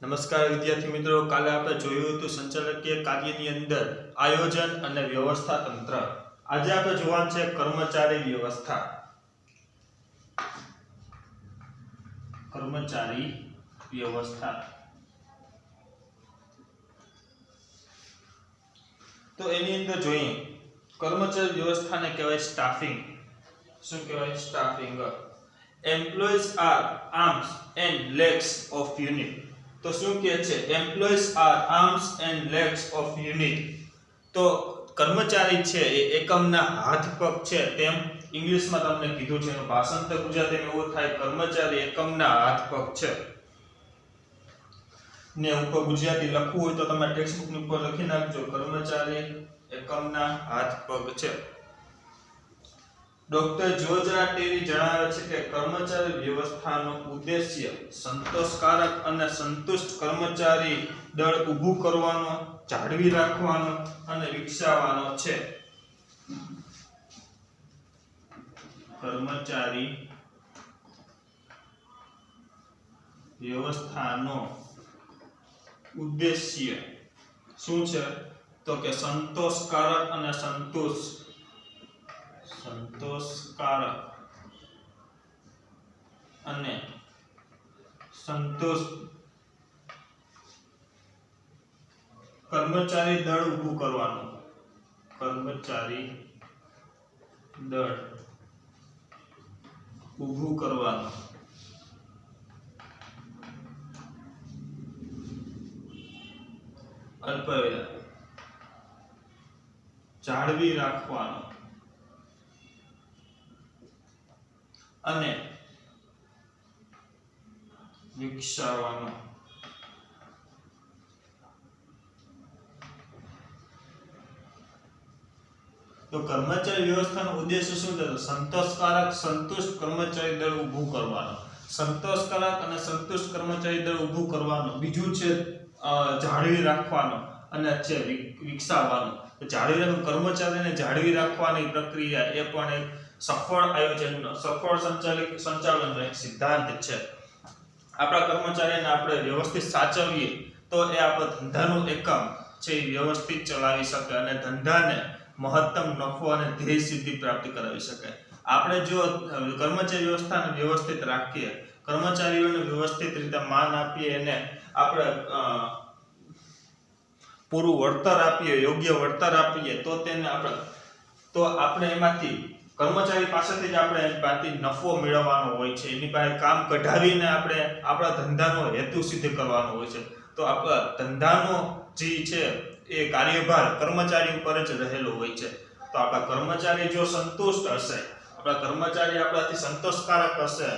નમસ્કાર વિદ્યાર્થી મિત્રો, કાલે આપણે જોયું હતું સંચાલકીય કાર્યની અંદર આયોજન અને વ્યવસ્થા તંત્ર. આજે આપણે જોવાનું છે કર્મચારી વ્યવસ્થા. કર્મચારી વ્યવસ્થા. તો એની અંદર જોઈએ કર્મચારી વ્યવસ્થાને કહેવાય સ્ટાફિંગ. શું કહેવાય? Staffing. Employees are arms and legs of unit. તો શું કહે છે? Employees are arms and legs of unit. તો કર્મચારી છે એ એકમના હાથ પગ છે, તેમ ઇંગ્લિશમાં તમને કીધું છે. એનું ભાષાંતર ગુજરાતીમાં એવું થાય, કર્મચારી એકમના હાથ પગ છે. ને ઉપર ગુજરાતી લખવું હોય તો તમે ટેક્સ્ટ બુક ઉપર લખી નાખજો, કર્મચારી એકમના હાથ પગ છે. ડોક્ટર જોર્જ ટેરી જણાવે છે કે કર્મચારી વ્યવસ્થાનો ઉદ્દેશ્ય સંતોષકારક અને સંતુષ્ટ કર્મચારી દળ ઊભું કરવાનો, જાળવી રાખવાનો અને વિકસાવવાનો છે. કર્મચારી વ્યવસ્થાનો ઉદ્દેશ્ય શું છે? તો કે સંતોષકારક અને સંતોષકારક અને સંતોષ કર્મચારી દળ ઊભું કરવાનું. કર્મચારી દળ ઊભું કરવાનું. અલ્પવિરામ. જાળવી રાખવાનો અને વિકસાવવાનો. તો કર્મચારી વ્યવસ્થાનો ઉદ્દેશ્ય શું છે? સંતોષકારક સંતુષ્ટ કર્મચારી દળ ઊભું કરવાનો. સંતોષકારક અને સંતુષ્ટ કર્મચારી દળ ઊભું કરવાનો. બીજું છે જાળવી રાખવાનો અને છે વિકસાવવાનો. જાળવી રાખવાનું, કર્મચારીને જાળવી રાખવાની પ્રક્રિયા એ પણ એક સફળ આયોજનનો, સફળ સંચાલનનો એક સિદ્ધાંત છે. આપણા કર્મચારીને આપણે વ્યવસ્થિત સાચવીએ તો એ આપણો ધંધાનું એકમ છે એ વ્યવસ્થિત ચલાવી શકે અને ધંધાને મહત્તમ નફો અને ધ્યેય સિદ્ધિ પ્રાપ્ત કરાવી શકે. આપણે જો કર્મચારી વ્યવસ્થાને વ્યવસ્થિત રાખીએ, કર્મચારીઓને વ્યવસ્થિત રીતે માન આપીએ, એને આપણે પૂરું વળતર આપીએ, યોગ્ય વળતર આપીએ, તો આપણે એમાંથી કર્મચારી પાસેથી જ આપણે એમાંથી નફો મેળવવાનો હોય છે. એની પાસે કામ કઢાવીને આપણે આપણા ધંધાનો હેતુ સિદ્ધ કરવાનો હોય છે. તો આપણા ધંધાનો જે છે એ કાર્યભાર કર્મચારી ઉપર જ રહેલો હોય છે. તો આપણા કર્મચારી જો સંતુષ્ટ હશે, આપણા કર્મચારી આપણાથી સંતોષકારક હશે,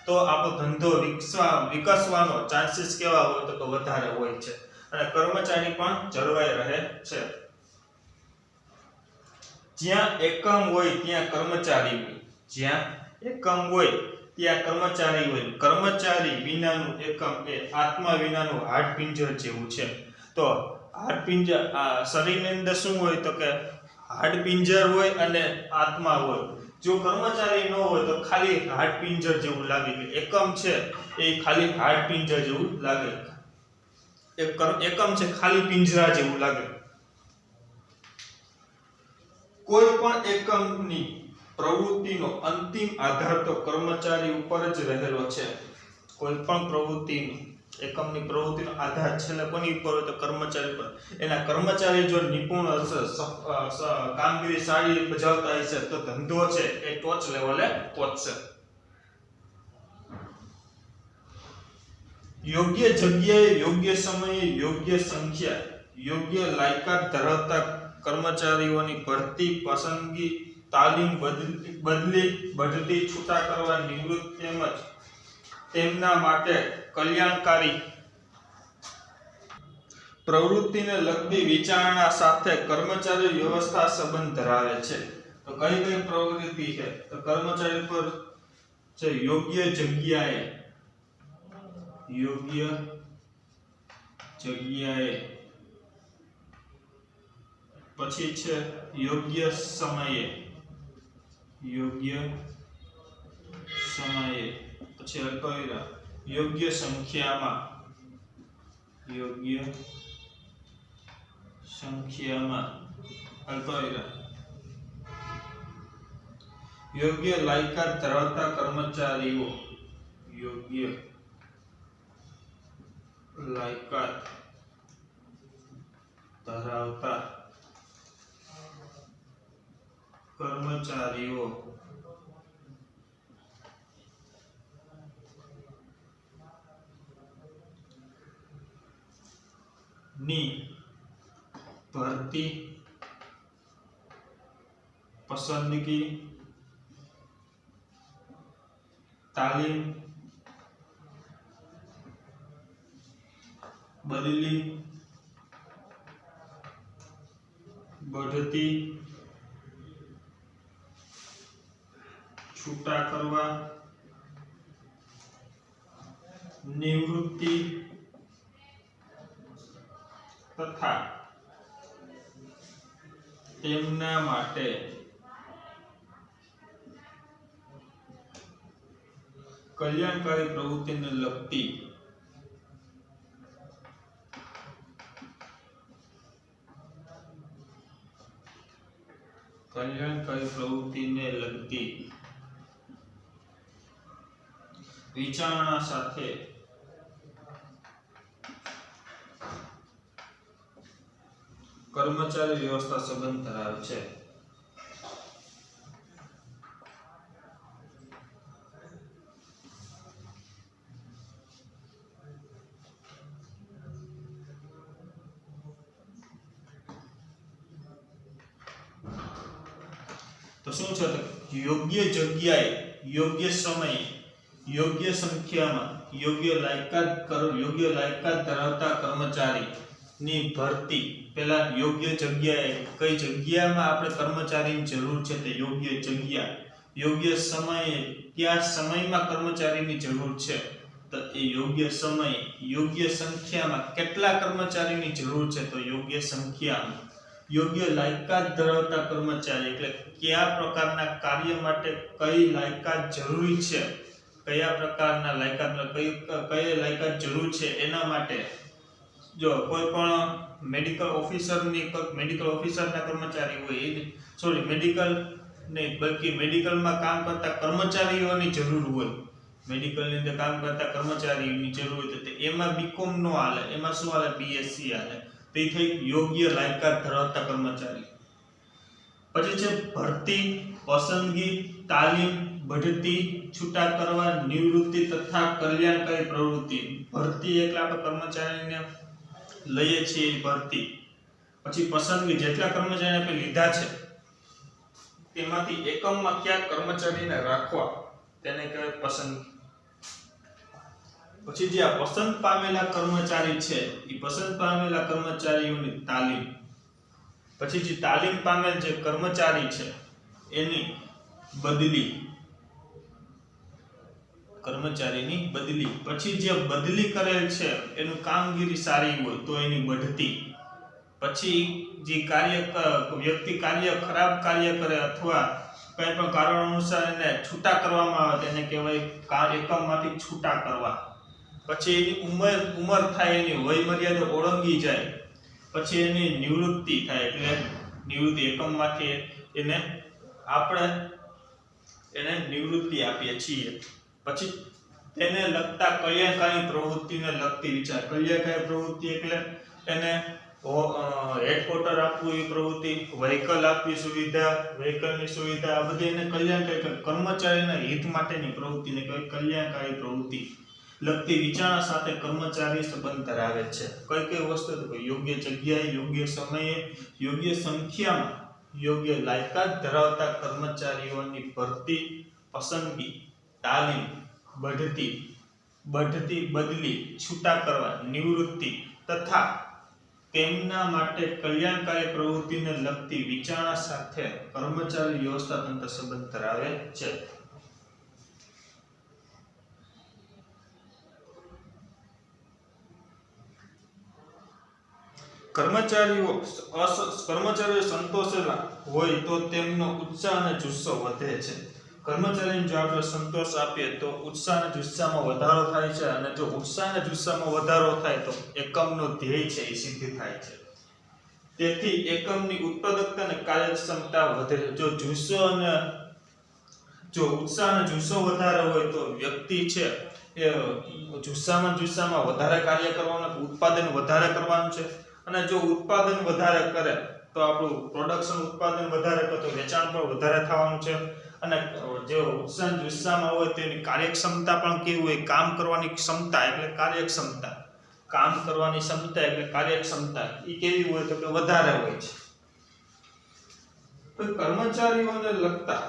તો આપણો ધંધો વિકસવાનો ચાન્સીસ કેવા હોય તો વધારે હોય છે અને કર્મચારી પણ જળવાઈ રહે છે. જ્યાં એકમ હોય ત્યાં કર્મચારી હોય. જ્યાં એકમ હોય ત્યાં કર્મચારી હોય. કર્મચારી વિનાનું એકમ એ આત્મા વિનાનું હાડપિંજર જેવું છે. તો હાડપિંજર શરીરની અંદર શું હોય તો કે હાડપિંજર હોય અને આત્મા હોય. જો કર્મચારી ન હોય તો ખાલી હાડપિંજર જેવું લાગે. એકમ છે એ ખાલી હાડપિંજર જેવું લાગે. એકમ છે ખાલી પિંજરા જેવું લાગે. કોઈ પણ એકમની પ્રવૃત્તિનો અંતિમ આધાર તો કર્મચારી ઉપર જ રહેલો છે. કોઈ પણ એકમની પ્રવૃત્તિનો આધાર છેલ્લે કોની ઉપર હોય તો કર્મચારી પર. એના કર્મચારી જો નિપુણ હશે, કામગીરી સારી બજાવતા હશે, તો ધંધો છે એ ટોચ લેવલે પહોંચશે. યોગ્ય જગ્યાએ, યોગ્ય સમયે, યોગ્ય સંખ્યા, યોગ્ય લાયકાત ધરાવતા કર્મચારીઓની ભરતી, પસંદગી, તાલીમ, બદલી, છૂટા કરવા, નિવૃત્ત તેમજ તેમના માટે કલ્યાણકારી પ્રવૃત્તિને લગતી વિચારણા સાથે કર્મચારી વ્યવસ્થા સંબંધ ધરાવે છે. તો કઈ પ્રવૃત્તિ છે? તો કર્મચારી પર છે યોગ્ય જગ્યાએ, પછી છે યોગ્ય સમયે, પછી અલ્પવિરામ યોગ્ય સંખ્યામાં, યોગ્ય સંખ્યામાં યોગ્ય લાયકાત ધરાવતા કર્મચારીઓ યોગ્ય લાયકાત ધરાવતા કર્મચારીઓ ની ભરતી પસંદગી તાલીમ બદલી બઢતી છૂટા કરવા નિવૃત્તિ તથા તેમના માટે કલ્યાણકારી પ્રવૃત્તિને લગતી વિચારણા સાથે કર્મચારી વ્યવસ્થા સંબંધ ધરાવે છે. તો શું છે? યોગ્ય જગ્યાએ, યોગ્ય સમયે, યોગ્ય સંખ્યામાં યોગ્ય લાયકાત ધરાવતા કર્મચારી ની ભરતી. પહેલા યોગ્ય જગ્યાએ, કઈ જગ્યામાં આપણે કર્મચારીની જરૂર છે તે યોગ્ય જગ્યા, યોગ્ય સમયે, કયા સમયમાં કર્મચારીની જરૂર છે તો એ યોગ્ય સમયે, યોગ્ય સંખ્યામાં કેટલા કર્મચારીની જરૂર છે તો યોગ્ય સંખ્યામાં, યોગ્ય લાયકાત ધરાવતા કર્મચારી એટલે કયા પ્રકારના કાર્ય માટે કઈ લાયકાત જરૂરી છે, કયા પ્રકારના લાયકાત જરૂર છે એના માટે. જો કોઈ પણ મેડિકલ ઓફિસરના કર્મચારી હોય, મેડિકલ નહીં બલ્કિ મેડિકલમાં કામ કરતા કર્મચારીઓની જરૂર હોય, મેડિકલની અંદર કામ કરતા કર્મચારીઓની જરૂર હોય તો એમાં બીકોમ નો હાલે, એમાં શું હાલે? બીએસસી હાલે. તે થઈ યોગ્ય લાયકાત ધરાવતા કર્મચારી. પછી છે ભરતી, પસંદગી, તાલીમ, બઢતી, છૂટા કરવા, નિવૃત્તિ તથા કલ્યાણકારી પ્રવૃત્તિ. ભરતી એટલે આપણે કર્મચારીને લઈએ છીએ ભરતી. પછી પસંદગી, જેટલા કર્મચારીને આપણે લીધા છે તેમાંથી એકમમાં કયા કર્મચારીને રાખવા તેને કહેવાય પસંદગી. પછી જે આ પસંદ પામેલા કર્મચારી છે એ પસંદ પામેલા કર્મચારીઓની તાલીમ. પછી જે તાલીમ પામેલ જે કર્મચારી છે એની બદલી, કર્મચારીની બદલી. પછી જે બદલી કરેલ છે એનું કામગીરી સારી હોય તો એની બઢતી. પછી જે વ્યક્તિ ખરાબ કાર્ય કરે અથવા કંઈ પણ કારણ અનુસાર એને છૂટા કરવામાં આવે તેને કહેવાય એકમમાંથી છૂટા કરવા. પછી એની ઉંમર થાય, એની વય મર્યાદા ઓળંગી જાય, પછી એની નિવૃત્તિ થાય એટલે નિવૃત્તિ એકમમાંથી એને નિવૃત્તિ આપીએ છીએ. પછી તેને લગતા કલ્યાણકારી પ્રવૃત્તિને લગતી વિચાર. કલ્યાણકારી પ્રવૃત્તિ એટલે એને હેડક્વાર્ટર આપવું એ પ્રવૃત્તિ, વ્હીકલ આપવી સુવિધા, વ્હીકલની સુવિધા, આ બધી એને કલ્યાણકારી કર્મચારીના હિત માટેની પ્રવૃત્તિને કહેવાય કલ્યાણકારી પ્રવૃત્તિ. લગતી વિચારણા સાથે કર્મચારી સંબંધ ધરાવે છે. કઈ કઈ વસ્તુ તો યોગ્ય જગ્યાએ, યોગ્ય સમયે, યોગ્ય સંખ્યામાં યોગ્ય લાયકાત ધરાવતા કર્મચારીઓની ભરતી, પસંદગી, તાલીમ, બઢતી, બદલી, છૂટા કરવા, નિવૃત્તિ તથા તેમના માટે કલ્યાણકારી પ્રવૃત્તિને લગતી વિચારણા સાથે કર્મચારી વ્યવસ્થા તંત્ર સંબંધ ધરાવે છે. કર્મચારીઓ સંતોષેલા હોય તો તેમનો ઉત્સાહ અને જુસ્સો વધે છે. કર્મચારીને જો આપણે સંતોષ આપીએ તો ઉત્સાહ અને જુસ્સામાં વધારો થાય છે, અને જો ઉત્સાહ અને જુસ્સામાં વધારો થાય તો એકમનો ધ્યેય છે એ સિદ્ધ થાય છે. તેથી એકમની ઉત્પાદકતા અને કાર્યક્ષમતા વધે છે. જો ઉત્સાહ અને જુસ્સો વધારે હોય તો વ્યક્તિ છે એ જુસ્સામાં વધારે કાર્ય કરવાનું, ઉત્પાદન વધારે કરવાનું છે. અને જો ઉત્પાદન વધારે કરે તો આપણું પ્રોડક્શન ઉત્પાદન વધારે કરે તો વેચાણ પણ વધારે થવાનું છે. અને જે ઉત્સાહ જુસ્સામાં હોય તેની કાર્યક્ષમતા પણ કેવી હોય, કામ કરવાની ક્ષમતા એટલે કાર્યક્ષમતા, કામ કરવાની ક્ષમતા એટલે કાર્યક્ષમતા એ કેવી હોય તો કે વધારે હોય છે. તો કર્મચારીઓને લગતા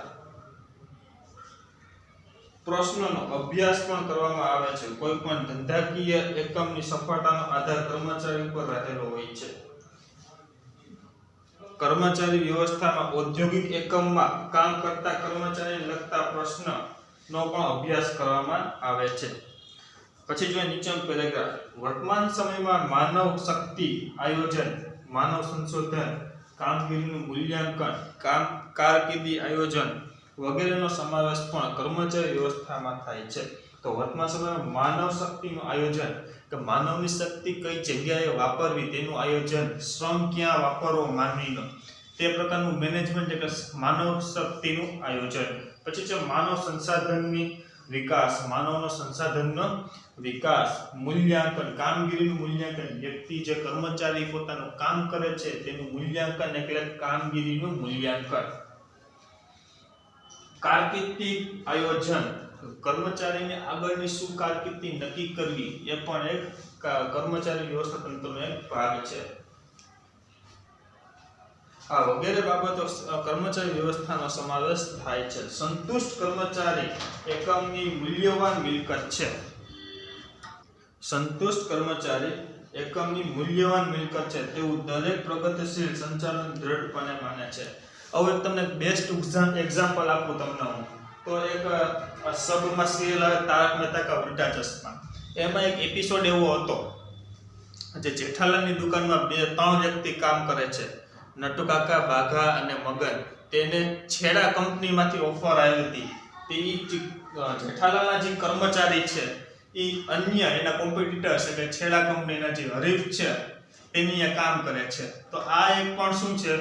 પ્રશ્નનો અભ્યાસ પણ કરવામાં આવે છે. કોઈ પણ ધંધાકીય એકમની સફળતાનો આધાર કર્મચારી ઉપર રહેલો હોય છે. કર્મચારી વ્યવસ્થામાં ઔદ્યોગિક એકમમાં કામ કરતા કર્મચારીને લગતા પ્રશ્નનો પણ અભ્યાસ કરવામાં આવે છે. પછી જોઈએ નીચેનો પેરેગ્રાફ. વર્તમાન સમયમાં માનવ શક્તિ આયોજન, માનવ સંશોધન, કામગીરીનું મૂલ્યાંકન, કારકિર્દી આયોજન વગેરેનો સમાવેશ પણ કર્મચારી વ્યવસ્થામાં થાય છે. તો વર્તમાન સમયમાં માનવ શક્તિનું આયોજન કે માનવની શક્તિ કઈ જગ્યાએ વાપરવી તેનું આયોજન, શ્રમ ક્યાં વાપરવો માનવીનો તે પ્રકારનું મેનેજમેન્ટ એટલે માનવ શક્તિનું આયોજન. પછી છે માનવ સંસાધનની વિકાસ, માનવનો સંસાધનનો વિકાસ, મૂલ્યાંકન, કામગીરીનું મૂલ્યાંકન, વ્યક્તિ જે કર્મચારી પોતાનું કામ કરે છે તેનું મૂલ્યાંકન એટલે કામગીરીનું મૂલ્યાંકન. કારકિર્દી આયોજન, કર્મચારીને આગળની શું કારકિર્દી નક્કી કરવી એ પણ એક કર્મચારી વ્યવસ્થાપનનો એક ભાગ છે. આ વગેરે બાબતો કર્મચારી વ્યવસ્થાનો સમાવેશ થાય છે. સંતુષ્ટ કર્મચારી એકમની મૂલ્યવાન મિલકત છે. સંતુષ્ટ કર્મચારી એકમની મૂલ્યવાન મિલકત છે તેવું દરેક પ્રગતિશીલ સંચાલન દ્રઢપણે માને છે. હવે તમને બેસ્ટ એક્ઝામ્પલ આપું તમને હું તો એક સબમાં સિરિયલ આવે તારક મહેતા કા ઉલ્ટા ચશ્મા, એમાં એક એપિસોડ એવો હતો જે જેઠાલાલની દુકાનમાં 3 વ્યક્તિ કામ કરે છે, નટુ કાકા, બાઘા અને મગન. તેને છેડા કંપનીમાંથી ઓફર આવી હતી. તે જેઠાલાલના જે કર્મચારી છે એ અન્ય એના કોમ્પિટિટર્સ એટલે છેડા કંપનીના જે હરીફ છે તેની એ કામ કરે છે. તો આ એક પણ શું છે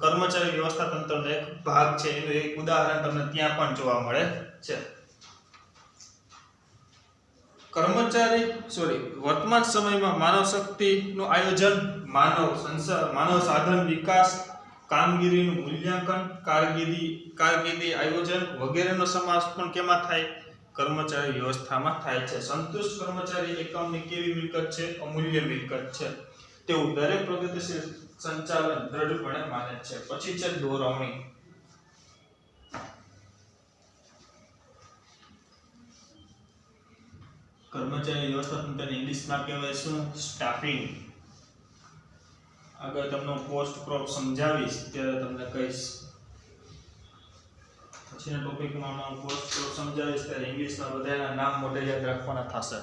કર્મચારી વ્યવસ્થા તંત્રનો એક ભાગ છે. એનું એક ઉદાહરણ તમને ત્યાં પણ જોવા મળે છે. વર્તમાન સમયમાં માનવ શક્તિનું આયોજન, માનવ સાધન વિકાસ, કામગીરીનું મૂલ્યાંકન, કારકિર્દી આયોજન વગેરેનો સમાવેશ પણ કેમાં થાય? કર્મચારી વ્યવસ્થામાં થાય છે. સંતુષ્ટ કર્મચારી એકમની કેવી મિલકત છે? અમૂલ્ય મિલકત છે. તેવું દરેક પ્રગતિશીલ સંચાલન દ્રઢપણે માને છે. પછી છે દોરવણી. કર્મચારી વ્યવસ્થાપન ઇંગ્લિશમાં કહેવાય શું? સ્ટાફિંગ. આગળ તમને પોસ્ટ પ્રોપ સમજાવીશ ત્યારે તમને કહીશ. પછીના ટોપિકમાં હું પોસ્ટ પ્રોપ સમજાવીશ ત્યારે ઇંગ્લિશમાં બધાના નામ મોઢે યાદ રાખવાના થશે.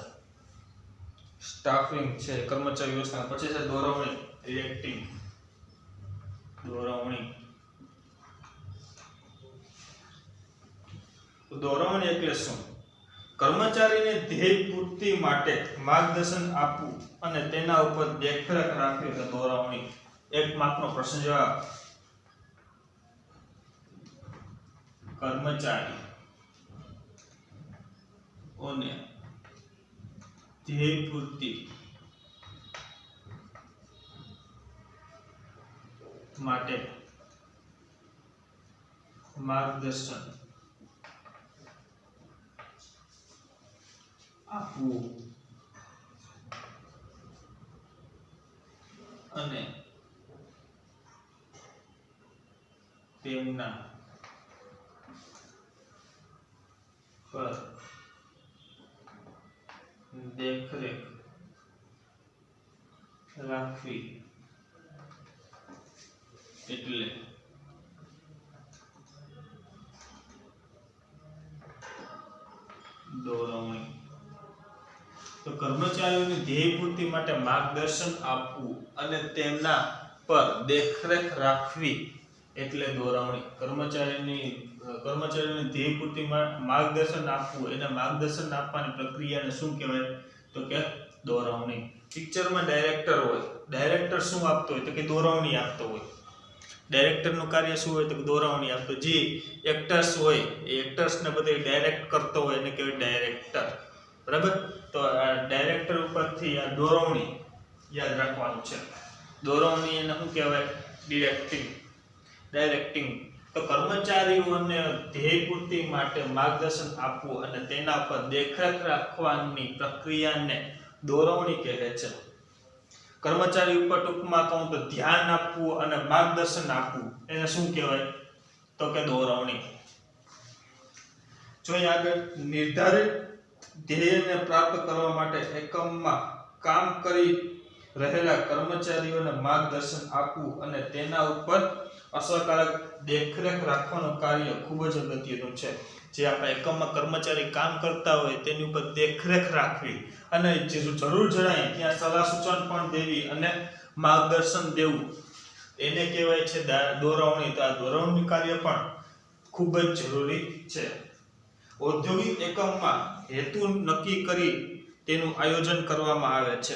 સ્ટાફિંગ છે કર્મચારી વ્યવસ્થા. પછી છે દોરવણી, રિએક્ટિંગ. દોરવણી એટલે શું? કર્મચારીને ધ્યેય પૂર્તિ માટે માર્ગદર્શન આપવું અને તેના ઉપર દેખરેખ રાખવી એટલે દોરવણી. 1 માર્કનો પ્રશ્ન જવાબ. કર્મચારીઓને ધ્યેય પૂર્તિ માટે માર્ગદર્શન આપવું અને તેમના પર દેખરેખ રાખવી એટલે દોરવણી. તો કર્મચારીઓની ધ્યેય પૂર્તિ માટે માર્ગદર્શન આપવું અને તેમના પર દેખરેખ રાખવી એટલે દોરવણી. કર્મચારીને ધ્યેય પૂર્તિ માર્ગદર્શન આપવું, એને માર્ગદર્શન આપવાની પ્રક્રિયાને શું કહેવાય? તો કે દોરવણી. પિક્ચરમાં ડાયરેક્ટર હોય, ડાયરેક્ટર શું આપતો હોય? તો કે દોરવણી આપતો હોય. ડાયરેક્ટરનું કાર્ય શું હોય? તો કે દોરવણી આપતો. જે એક્ટર્સ હોય એ એક્ટર્સને બધે ડાયરેક્ટ કરતો હોય એને કહેવાય ડાયરેક્ટર. બરાબર? તો આ ડાયરેક્ટર ઉપરથી આ દોરવણી યાદ રાખવાનું છે. દોરવણી એને શું કહેવાય? ડાયરેક્ટિંગ. તો કર્મચારીઓને ધ્યેય પૂર્તિ માટે માર્ગદર્શન આપવું અને તેના પર દેખરેખ રાખવાની પ્રક્રિયાને દોરવણી કહે છે. કર્મચારી ઉપર ટૂંકમાં કહું તો ધ્યાન આપવું અને માર્ગદર્શન આપવું એને શું કહેવાય? તો કે દોરવણી. જોઈએ આગળ. નિર્ધારિત ધ્યેયને પ્રાપ્ત કરવા માટે એકમમાં કામ કરી રહેલા કર્મચારીઓને માર્ગદર્શન આપવું અને તેના ઉપર અસરકારક દેખરેખ રાખવાનું કાર્ય ખૂબ જ અગત્યનું છે. જે આપણા એકમમાં કર્મચારી કામ કરતા હોય તેની ઉપર દેખરેખ રાખવી અને જરૂર જણાય ત્યાં સલાહ સૂચન પણ દેવી અને માર્ગદર્શન દેવું એને કહેવાય છે દોરવણી. તો આ દોરવણી કાર્ય પણ ખૂબ જ જરૂરી છે. ઔદ્યોગિક એકમમાં હેતુ નક્કી કરી તેનું આયોજન કરવામાં આવે છે.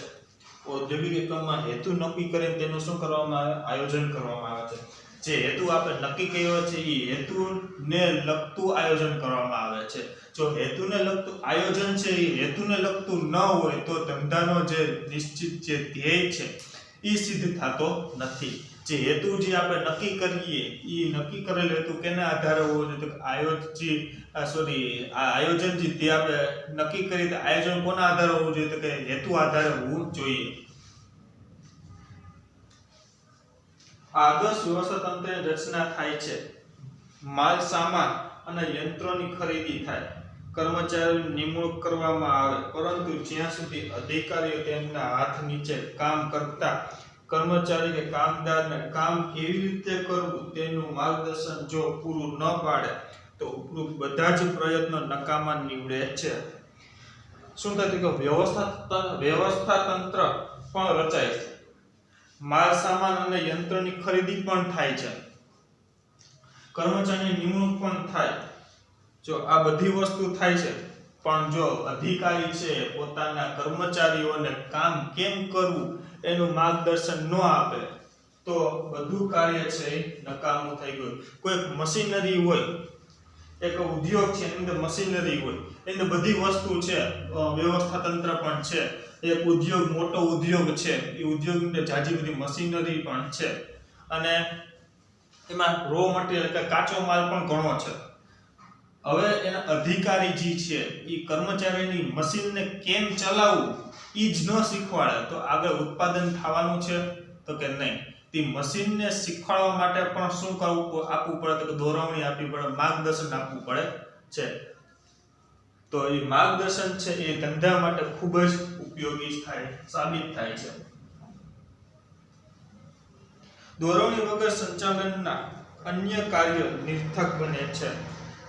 ઔદ્યોગિક એકમમાં હેતુ નક્કી કરીને તેનું શું કરવામાં આવે? આયોજન કરવામાં આવે છે. જે હેતુ આપણે નક્કી કર્યો છે એ હેતુને લગતું આયોજન કરવામાં આવે છે. જો હેતુને લગતું આયોજન છે એ હેતુને લગતું ન હોય તો ધંધાનો જે નિશ્ચિત જે ધ્યેય છે એ સિદ્ધ થતો નથી. જે હેતુ જે આપણે નક્કી કરીએ એ નક્કી કરેલ હેતુ કેના આધારે હોવો જોઈએ? તો આયોજન જે આપણે નક્કી કરી તો આયોજન કોના આધારે હોવું જોઈએ? તો કે હેતુ આધારે હોવું જોઈએ. આદર્શ વ્યવસ્થા તંત્રની રચના થાય છે. માલ સામાન અને યંત્રોની ખરીદી થાય. કર્મચારીઓની નિમણૂક કરવામાં આવે, પરંતુ જ્યાં સુધી અધિકારીઓ તેમના હાથ નીચે કામ કરતા કર્મચારી કે કામદારને કામ કેવી રીતે કરવું તેનું માર્ગદર્શન જો પૂરું ન પાડે તો ઉપરોક્ત બધા જ પ્રયત્નો નકામા નીવડે છે. શું થાય કે વ્યવસ્થા તંત્ર પણ રચાય છે. માલ સામાન અને યંત્રની ખરીદી પણ થાય છે. કર્મચારીની નિમણૂક પણ થાય. જો આ બધી વસ્તુ થાય છે પણ જો અધિકારી છે પોતાના કર્મચારીઓને કામ કેમ કરવું એનું માર્ગદર્શન ન આપે તો બધું કાર્ય છે એ નકામું થઈ ગયું. કોઈ મશીનરી હોય, એક ઉદ્યોગ છે એની અંદર મશીનરી હોય, એની બધી વસ્તુ છે, વ્યવસ્થા તંત્ર પણ છે. એક ઉદ્યોગ મોટો ઉદ્યોગ છે, એ ઉદ્યોગની અંદર જાજી બધી મશીનરી પણ છે અને એમાં રો મટીરીયલ કે કાચો માલ પણ ઘણો છે. હવે એના અધિકારી જે છે એ કર્મચારીની મશીનને કેમ ચલાવવું એ જ ન શીખવાડે તો આગળ ઉત્પાદન થવાનું છે? તો કે નહીં. તે મશીનને શીખવાડવા માટે પણ શું આપવું પડે? તો કે દોરવણી આપવી પડે, માર્ગદર્શન આપવું પડે છે. તો એ માર્ગદર્શન છે એ ધંધા માટે ખૂબ જ ઉપયોગી સાબિત થાય છે. દોરવણી વગર સંચાલનના અન્ય કાર્ય નિર્થક બને છે.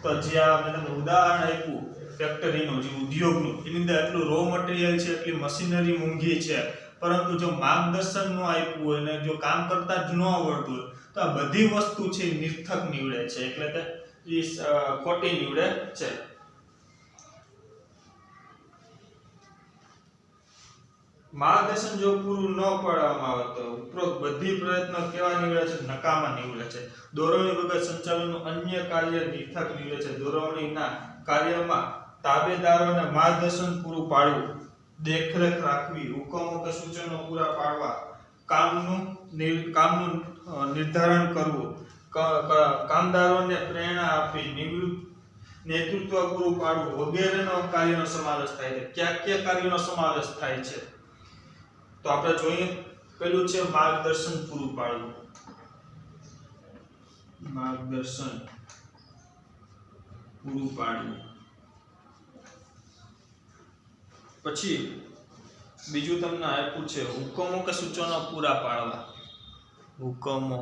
તો જે મેં તમને ઉદાહરણ આપ્યું ફેક્ટરીનું, જે ઉદ્યોગનું, એની અંદર એટલું રો મટીરીયલ છે, એટલી મશીનરી મોંઘી છે, પરંતુ જો માર્ગદર્શન ન આપ્યું હોય અને જો કામ કરતા જ ન આવડતું હોય તો આ બધી વસ્તુ છે નિર્થક નીવડે છે, એટલે કે ખોટી નીવડે છે. માર્ગદર્શન જો પૂરું ન પાડવામાં આવે તો ઉપરોક્ત બધી પ્રયત્નો કેવા નીવડે છે? નકામા નીવડે છે. દોરવણી વગર સંચાલનનું અન્ય કાર્ય નિર્થક નીવડે છે. દોરવણીના કાર્યમાં તાબેદારોને માર્ગદર્શન પૂરું પાડવું, દેખરેખ રાખવી, હુકમો કે સૂચનો પૂરા પાડવા, કામનું નિર્ધારણ કરવું, કામદારોને પ્રેરણા આપવી, નેતૃત્વ પૂરું પાડવું વગેરેનો કાર્યનો સમાવેશ થાય છે. કયા કાર્યનો સમાવેશ થાય છે? તો આપણે જોઈએ, પેલું છે માર્ગદર્શન પૂરું પાડવું. માર્ગદર્શન પૂરું પાડવું. પછી બીજું તમને આપ્યું છે હુકમો કે સૂચનો પૂરા પાડવા. હુકમો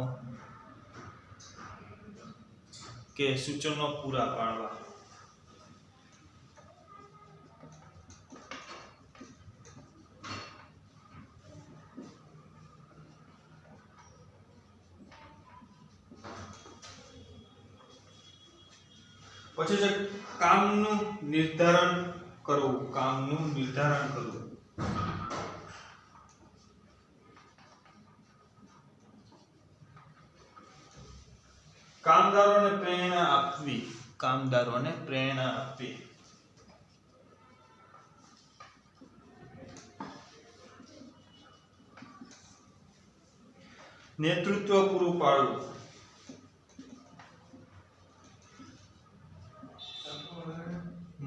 કે સૂચનો પૂરા પાડવા. પછી છે કામનું નિર્ધારણ કરવું. કામનું નિર્ધારણ કરવું. કામદારોને પ્રેરણા આપવી. કામદારોને પ્રેરણા આપવી. નેતૃત્વ પૂરું પાડવું.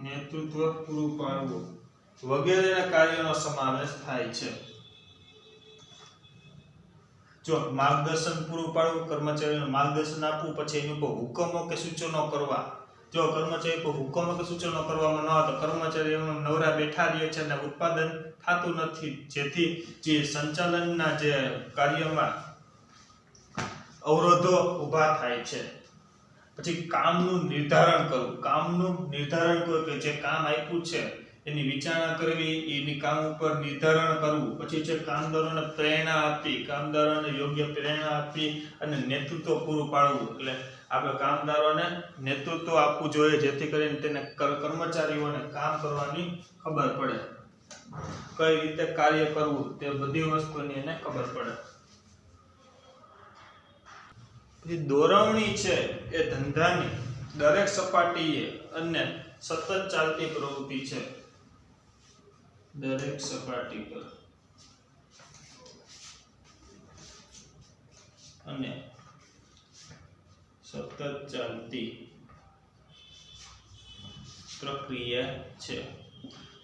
નેતૃત્વ પૂરું પાડવું વગેરેના કાર્યોનો સમાવેશ થાય છે. જો માર્ગદર્શન પૂરું પાડવું, કર્મચારીઓને માર્ગદર્શન આપવું, પછી એની ઉપર હુકમો કે સૂચનો કરવા. જો કર્મચારી પર હુકમો કે સૂચનો કરવામાં ન આવે તો કર્મચારીઓ નવરા બેઠા રહે છે અને ઉત્પાદન થતું નથી, જેથી જે સંચાલનના જે કાર્યમાં અવરોધો ઊભા થાય છે. પછી કામનું નિર્ધારણ કરવું. કામનું નિર્ધારણ કરવું કે જે કામ આપ્યું છે એની વિચારણા કરવી, એની કામ ઉપર નિર્ધારણ કરવું. પછી છે કામદારોને પ્રેરણા આપવી. કામદારોને યોગ્ય પ્રેરણા આપવી અને નેતૃત્વ પૂરું પાડવું. એટલે આપણે કામદારોને નેતૃત્વ આપવું જોઈએ, જેથી કરીને તેને કર્મચારીઓને કામ કરવાની ખબર પડે, કઈ રીતે કાર્ય કરવું તે બધી વસ્તુની એને ખબર પડે. પછી દોરવણી છે એ ધંધાની દરેક સપાટીએ અને સતત ચાલતી પ્રવૃત્તિ છે. દરેક સપાટી પર અને સતત ચાલતી પ્રક્રિયા છે.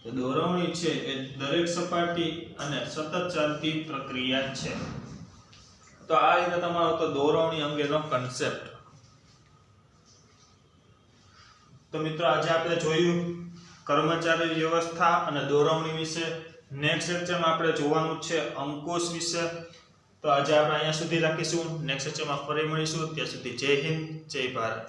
તો દોરવણી છે એ દરેક સપાટી અને સતત ચાલતી પ્રક્રિયા છે. તો આ રીતે તમારો તો દોરવણી અંગેનો કન્સેપ્ટ. તો મિત્રો આજે આપણે જોયું કર્મચારી વ્યવસ્થા અને દોરવણી વિશે. નેક્સ્ટ લેક્ચરમાં આપણે જોવાનું છે અંકુશ વિશે. તો આજે આપણે અહીંયા સુધી રાખીશું. નેક્સ્ટ લેક્ચરમાં ફરી મળીશું. ત્યાં સુધી જય હિન્દ, જય ભારત.